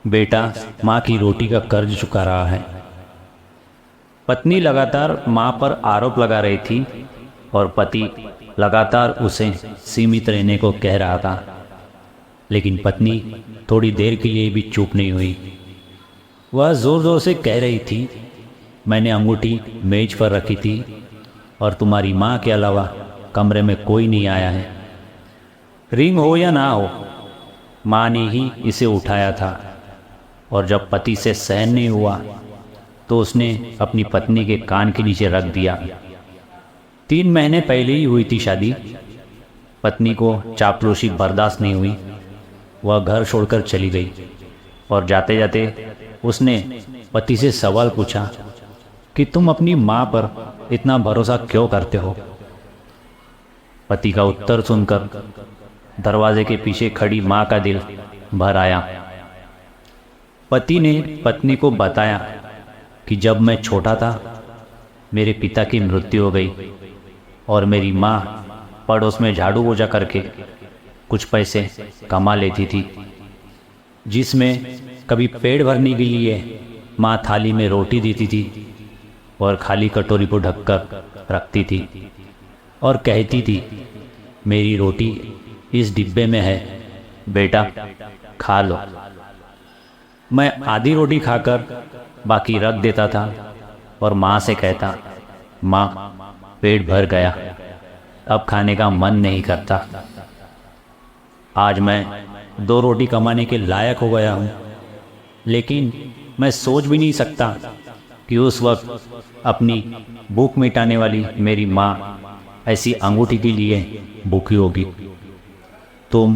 बेटा माँ की रोटी का कर्ज चुका रहा है। पत्नी लगातार माँ पर आरोप लगा रही थी और पति लगातार उसे सीमित रहने को कह रहा था, लेकिन पत्नी थोड़ी देर के लिए भी चुप नहीं हुई। वह ज़ोर ज़ोर से कह रही थी, मैंने अंगूठी मेज पर रखी थी और तुम्हारी माँ के अलावा कमरे में कोई नहीं आया है। रिंग हो या ना हो, माँ ने ही इसे उठाया था। और जब पति से सहन नहीं हुआ तो उसने अपनी पत्नी के कान के नीचे रख दिया। 3 महीने पहले ही हुई थी शादी। पत्नी को चापलूसी बर्दाश्त नहीं हुई। वह घर छोड़कर चली गई और जाते जाते उसने पति से सवाल पूछा कि तुम अपनी माँ पर इतना भरोसा क्यों करते हो। पति का उत्तर सुनकर दरवाजे के पीछे खड़ी माँ का दिल भर आया। पति ने पत्नी को बताया कि जब मैं छोटा था मेरे पिता की मृत्यु हो गई और मेरी माँ पड़ोस में झाड़ू पोछा करके कुछ पैसे कमा लेती थी, जिसमें कभी पेट भरने के लिए माँ थाली में रोटी देती थी और खाली कटोरी को ढककर रखती थी और कहती थी, मेरी रोटी इस डिब्बे में है, बेटा खा लो। मैं आधी रोटी खाकर बाकी रख देता था और माँ से कहता, माँ पेट भर गया, अब खाने का मन नहीं करता। आज मैं 2 रोटी कमाने के लायक हो गया हूँ, लेकिन मैं सोच भी नहीं सकता कि उस वक्त अपनी भूख मिटाने वाली मेरी माँ ऐसी अंगूठी के लिए भूखी होगी। तुम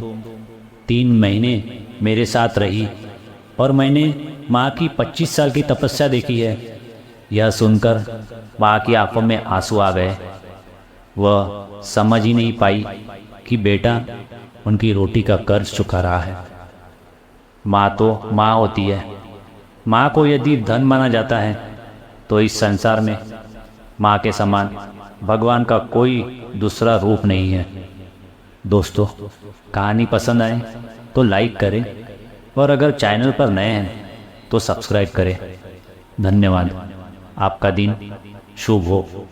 3 महीने मेरे साथ रही और मैंने माँ की 25 साल की तपस्या देखी है। यह सुनकर माँ की आंखों में आंसू आ गए। वह समझ ही नहीं पाई कि बेटा उनकी रोटी का कर्ज चुका रहा है। माँ तो माँ होती है। माँ को यदि धन माना जाता है तो इस संसार में माँ के समान भगवान का कोई दूसरा रूप नहीं है। दोस्तों, कहानी पसंद आए तो लाइक करें और अगर चैनल पर नए हैं तो सब्सक्राइब करें। धन्यवाद। आपका दिन शुभ हो।